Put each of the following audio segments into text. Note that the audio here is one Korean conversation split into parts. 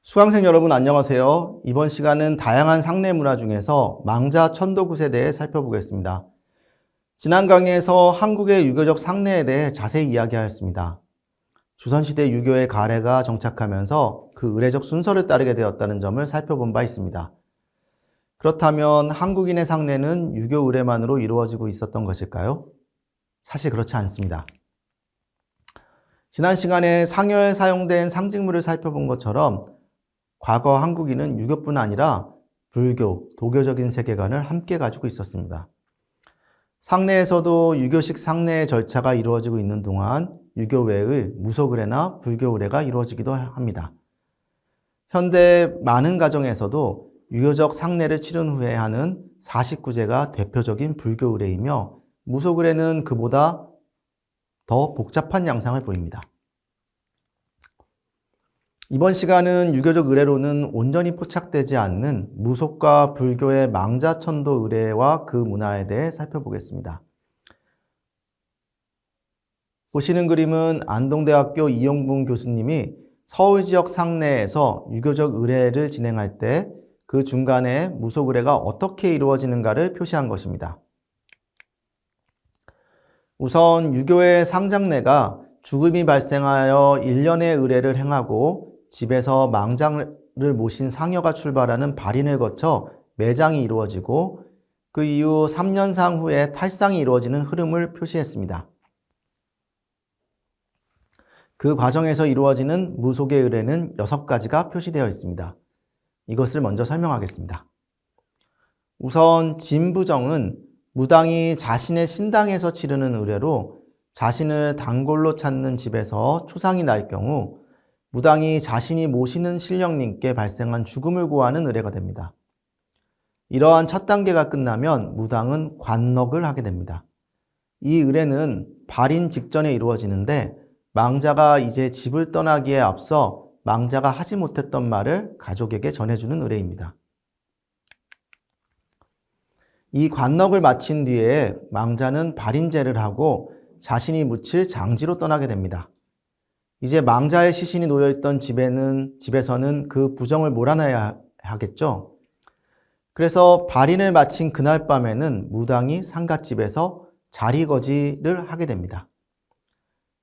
수강생 여러분 안녕하세요. 이번 시간은 다양한 상내 문화 중에서 망자 천도굿에 대해 살펴보겠습니다. 지난 강의에서 한국의 유교적 상내에 대해 자세히 이야기하였습니다. 조선시대 유교의 가래가 정착하면서 그 의례적 순서를 따르게 되었다는 점을 살펴본 바 있습니다. 그렇다면 한국인의 상내는 유교 의례만으로 이루어지고 있었던 것일까요? 사실 그렇지 않습니다. 지난 시간에 상여에 사용된 상징물을 살펴본 것처럼 과거 한국인은 유교뿐 아니라 불교, 도교적인 세계관을 함께 가지고 있었습니다. 상내에서도 유교식 상내의 절차가 이루어지고 있는 동안 유교 외의 무속의례나 불교의례가 이루어지기도 합니다. 현대 많은 가정에서도 유교적 상내를 치른 후에 하는 49제가 대표적인 불교의례이며 무속의례는 그보다 더 복잡한 양상을 보입니다. 이번 시간은 유교적 의례로는 온전히 포착되지 않는 무속과 불교의 망자천도 의례와 그 문화에 대해 살펴보겠습니다. 보시는 그림은 안동대학교 이용분 교수님이 서울 지역 상내에서 유교적 의례를 진행할 때 그 중간에 무속 의례가 어떻게 이루어지는가를 표시한 것입니다. 우선 유교의 상장내가 죽음이 발생하여 1년의 의례를 행하고 집에서 망자를 모신 상여가 출발하는 발인을 거쳐 매장이 이루어지고 그 이후 3년상 후에 탈상이 이루어지는 흐름을 표시했습니다. 그 과정에서 이루어지는 무속의 의례는 6가지가 표시되어 있습니다. 이것을 먼저 설명하겠습니다. 우선 진부정은 무당이 자신의 신당에서 치르는 의례로 자신을 단골로 찾는 집에서 초상이 날 경우 무당이 자신이 모시는 신령님께 발생한 죽음을 구하는 의례가 됩니다. 이러한 첫 단계가 끝나면 무당은 관넉을 하게 됩니다. 이 의례는 발인 직전에 이루어지는데 망자가 이제 집을 떠나기에 앞서 망자가 하지 못했던 말을 가족에게 전해주는 의례입니다. 이 관넉을 마친 뒤에 망자는 발인제를 하고 자신이 묻힐 장지로 떠나게 됩니다. 이제 망자의 시신이 놓여있던 집에서는 그 부정을 몰아내야 하겠죠. 그래서 발인을 마친 그날 밤에는 무당이 상갓집에서 자리거지를 하게 됩니다.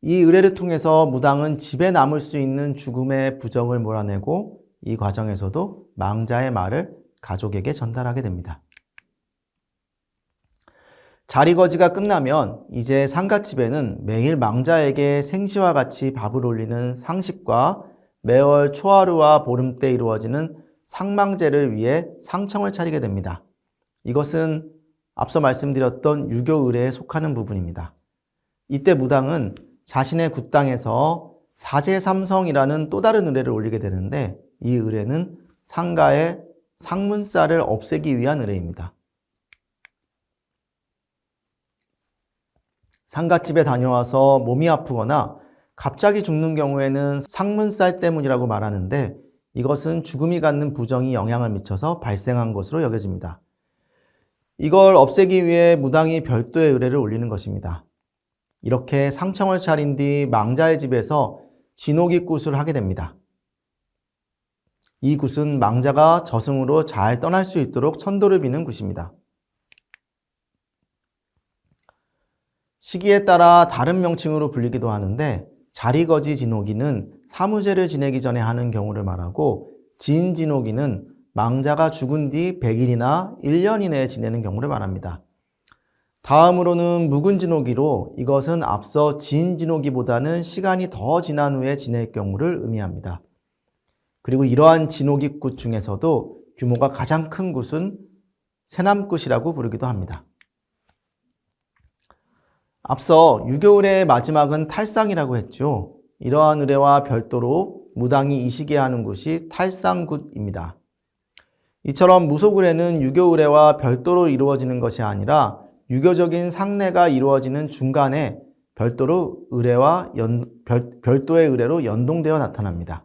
이 의례를 통해서 무당은 집에 남을 수 있는 죽음의 부정을 몰아내고 이 과정에서도 망자의 말을 가족에게 전달하게 됩니다. 자리거지가 끝나면 이제 상갓집에는 매일 망자에게 생시와 같이 밥을 올리는 상식과 매월 초하루와 보름 때 이루어지는 상망제를 위해 상청을 차리게 됩니다. 이것은 앞서 말씀드렸던 유교 의례에 속하는 부분입니다. 이때 무당은 자신의 굿당에서 사제삼성이라는 또 다른 의례를 올리게 되는데 이 의례는 상가의 상문살을 없애기 위한 의례입니다. 상갓집에 다녀와서 몸이 아프거나 갑자기 죽는 경우에는 상문살 때문이라고 말하는데 이것은 죽음이 갖는 부정이 영향을 미쳐서 발생한 것으로 여겨집니다. 이걸 없애기 위해 무당이 별도의 의례를 올리는 것입니다. 이렇게 상청을 차린 뒤 망자의 집에서 진옥이 굿을 하게 됩니다. 이 굿은 망자가 저승으로 잘 떠날 수 있도록 천도를 비는 굿입니다. 시기에 따라 다른 명칭으로 불리기도 하는데 자리거지 진옥이는 사무제를 지내기 전에 하는 경우를 말하고 진진옥이는 망자가 죽은 뒤 100일이나 1년 이내에 지내는 경우를 말합니다. 다음으로는 묵은진옥이로 이것은 앞서 진진옥이보다는 시간이 더 지난 후에 지낼 경우를 의미합니다. 그리고 이러한 진옥이 굿 중에서도 규모가 가장 큰 굿은 세남굿이라고 부르기도 합니다. 앞서 유교 의례의 마지막은 탈상이라고 했죠. 이러한 의례와 별도로 무당이 이 시기에 하는 굿이 탈상굿입니다. 이처럼 무속 의례는 유교 의례와 별도로 이루어지는 것이 아니라 유교적인 상례가 이루어지는 중간에 별도의 의례로 연동되어 나타납니다.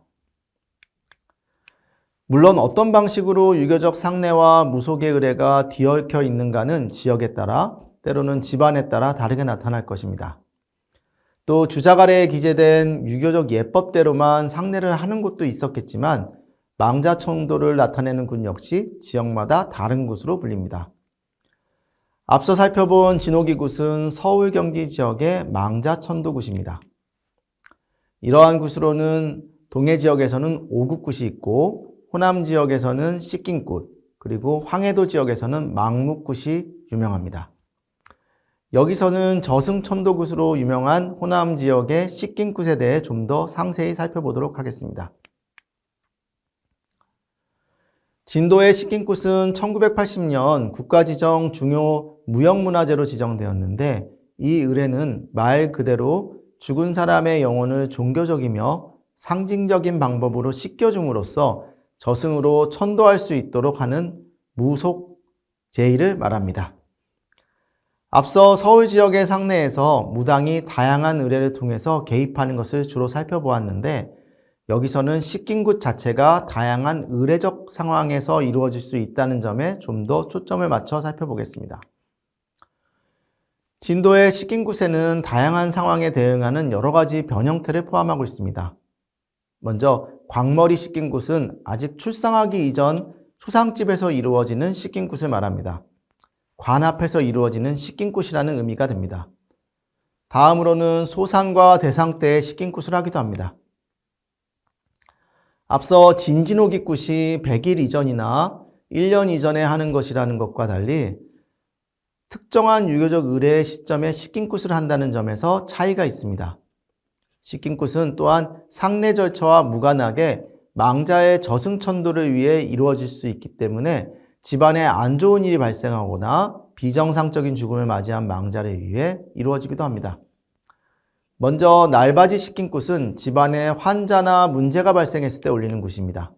물론 어떤 방식으로 유교적 상례와 무속의 의례가 뒤얽혀 있는가는 지역에 따라 때로는 집안에 따라 다르게 나타날 것입니다. 또 주작 아래에 기재된 유교적 예법대로만 상례를 하는 곳도 있었겠지만 망자천도를 나타내는 굿 역시 지역마다 다른 굿으로 불립니다. 앞서 살펴본 진호기 굿은 서울 경기 지역의 망자천도 굿입니다. 이러한 굿으로는 동해 지역에서는 오굿굿이 있고 호남 지역에서는 씻긴굿, 그리고 황해도 지역에서는 망묵굿이 유명합니다. 여기서는 저승천도굿으로 유명한 호남 지역의 씻긴굿에 대해 좀 더 상세히 살펴보도록 하겠습니다. 진도의 씻긴굿은 1980년 국가지정 중요 무형문화재로 지정되었는데 이 의뢰는 말 그대로 죽은 사람의 영혼을 종교적이며 상징적인 방법으로 씻겨줌으로써 저승으로 천도할 수 있도록 하는 무속 제의를 말합니다. 앞서 서울 지역의 상내에서 무당이 다양한 의뢰를 통해서 개입하는 것을 주로 살펴보았는데 여기서는 씻긴굿 자체가 다양한 의례적 상황에서 이루어질 수 있다는 점에 좀 더 초점을 맞춰 살펴보겠습니다. 진도의 씻긴굿에는 다양한 상황에 대응하는 여러 가지 변형태를 포함하고 있습니다. 먼저 광머리 씻긴굿은 아직 출상하기 이전 소상집에서 이루어지는 씻긴굿을 말합니다. 관 앞에서 이루어지는 씻긴굿이라는 의미가 됩니다. 다음으로는 소상과 대상 때의 씻긴굿을 하기도 합니다. 앞서 진진호기굿이 100일 이전이나 1년 이전에 하는 것이라는 것과 달리 특정한 유교적 의례의 시점에 씻긴굿을 한다는 점에서 차이가 있습니다. 씻긴굿은 또한 상례 절차와 무관하게 망자의 저승천도를 위해 이루어질 수 있기 때문에 집안에 안 좋은 일이 발생하거나 비정상적인 죽음을 맞이한 망자를 위해 이루어지기도 합니다. 먼저 날바지 씻긴굿은 집안에 환자나 문제가 발생했을 때 올리는 굿입니다.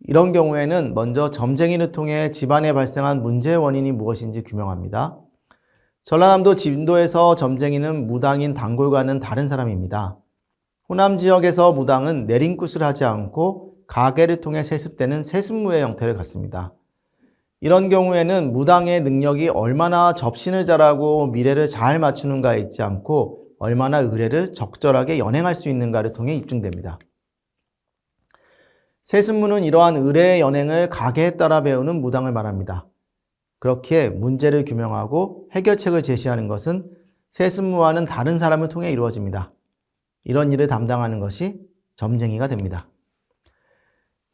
이런 경우에는 먼저 점쟁이를 통해 집안에 발생한 문제의 원인이 무엇인지 규명합니다. 전라남도 진도에서 점쟁이는 무당인 단골과는 다른 사람입니다. 호남 지역에서 무당은 내린굿을 하지 않고 가계를 통해 세습되는 세습무의 형태를 갖습니다. 이런 경우에는 무당의 능력이 얼마나 접신을 잘하고 미래를 잘 맞추는가에 있지 않고 얼마나 의례를 적절하게 연행할 수 있는가를 통해 입증됩니다. 세습무는 이러한 의례의 연행을 가계에 따라 배우는 무당을 말합니다. 그렇게 문제를 규명하고 해결책을 제시하는 것은 세습무와는 다른 사람을 통해 이루어집니다. 이런 일을 담당하는 것이 점쟁이가 됩니다.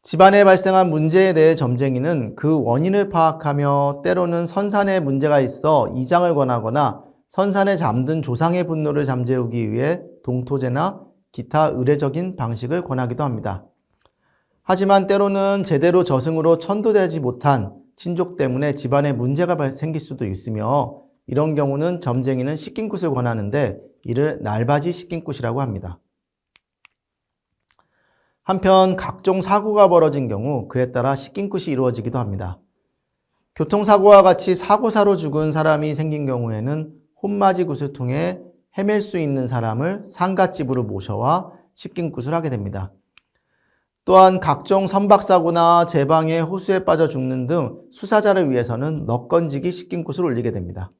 집안에 발생한 문제에 대해 점쟁이는 그 원인을 파악하며 때로는 선산에 문제가 있어 이장을 권하거나 선산에 잠든 조상의 분노를 잠재우기 위해 동토제나 기타 의례적인 방식을 권하기도 합니다. 하지만 때로는 제대로 저승으로 천도되지 못한 친족 때문에 집안에 문제가 생길 수도 있으며 이런 경우는 점쟁이는 씻긴굿을 권하는데 이를 날바지 씻긴굿이라고 합니다. 한편 각종 사고가 벌어진 경우 그에 따라 씻긴굿이 이루어지기도 합니다. 교통사고와 같이 사고사로 죽은 사람이 생긴 경우에는 혼마지굿을 통해 헤맬 수 있는 사람을 상갓집으로 모셔와 씻긴굿을 하게 됩니다. 또한 각종 선박사고나 제방에 호수에 빠져 죽는 등 수사자를 위해서는 넉건지기 씻긴굿을 올리게 됩니다.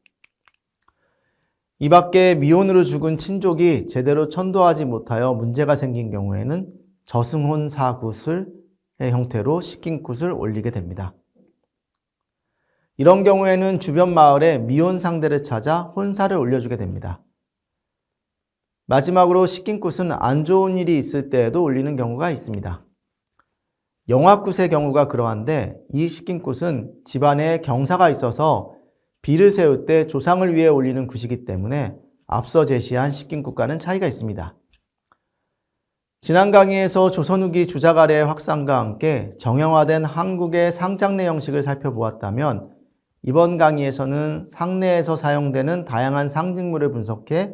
이 밖에 미혼으로 죽은 친족이 제대로 천도하지 못하여 문제가 생긴 경우에는 저승혼 사굿의 형태로 씻긴굿을 올리게 됩니다. 이런 경우에는 주변 마을에 미혼 상대를 찾아 혼사를 올려주게 됩니다. 마지막으로 씻긴굿은 안 좋은 일이 있을 때에도 올리는 경우가 있습니다. 영화굿의 경우가 그러한데 이 씻긴굿은 집안에 경사가 있어서 비를 세울 때 조상을 위해 올리는 굿이기 때문에 앞서 제시한 씻긴굿과는 차이가 있습니다. 지난 강의에서 조선 후기 주작 아래의 확산과 함께 정형화된 한국의 상장례 형식을 살펴보았다면 이번 강의에서는 상례에서 사용되는 다양한 상징물을 분석해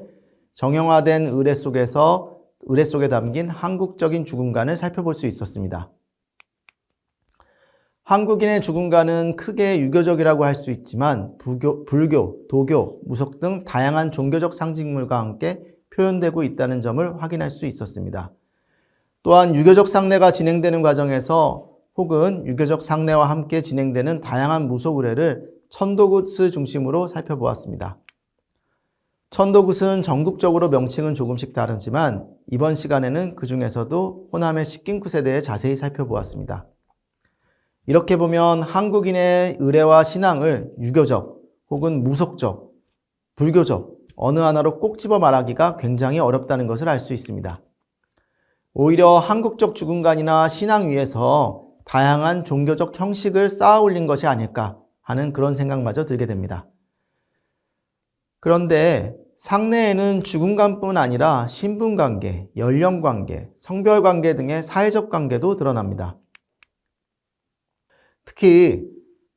정형화된 의례 속에 담긴 한국적인 죽음관을 살펴볼 수 있었습니다. 한국인의 죽음관은 크게 유교적이라고 할 수 있지만 불교, 도교, 무속 등 다양한 종교적 상징물과 함께 표현되고 있다는 점을 확인할 수 있었습니다. 또한 유교적 상례가 진행되는 과정에서 혹은 유교적 상례와 함께 진행되는 다양한 무속 의례를 천도굿을 중심으로 살펴보았습니다. 천도굿은 전국적으로 명칭은 조금씩 다르지만 이번 시간에는 그 중에서도 호남의 식긴굿에 대해 자세히 살펴보았습니다. 이렇게 보면 한국인의 의례와 신앙을 유교적 혹은 무속적, 불교적 어느 하나로 꼭 집어 말하기가 굉장히 어렵다는 것을 알 수 있습니다. 오히려 한국적 주근간이나 신앙 위에서 다양한 종교적 형식을 쌓아 올린 것이 아닐까 하는 그런 생각마저 들게 됩니다. 그런데 상내에는 주근간뿐 아니라 신분관계, 연령관계, 성별관계 등의 사회적 관계도 드러납니다. 특히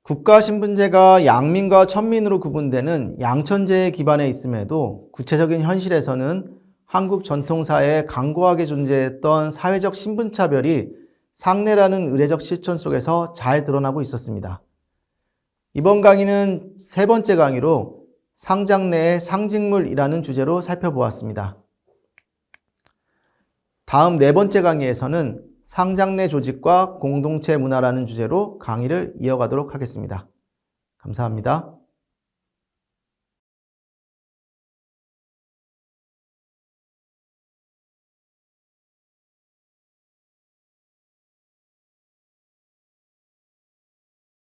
국가신분제가 양민과 천민으로 구분되는 양천제에 기반해 있음에도 구체적인 현실에서는 한국 전통사회에 강고하게 존재했던 사회적 신분차별이 상내라는 의례적 실천 속에서 잘 드러나고 있었습니다. 이번 강의는 세 번째 강의로 상장 내의 상징물이라는 주제로 살펴보았습니다. 다음 네 번째 강의에서는 상장 내 조직과 공동체 문화라는 주제로 강의를 이어가도록 하겠습니다. 감사합니다.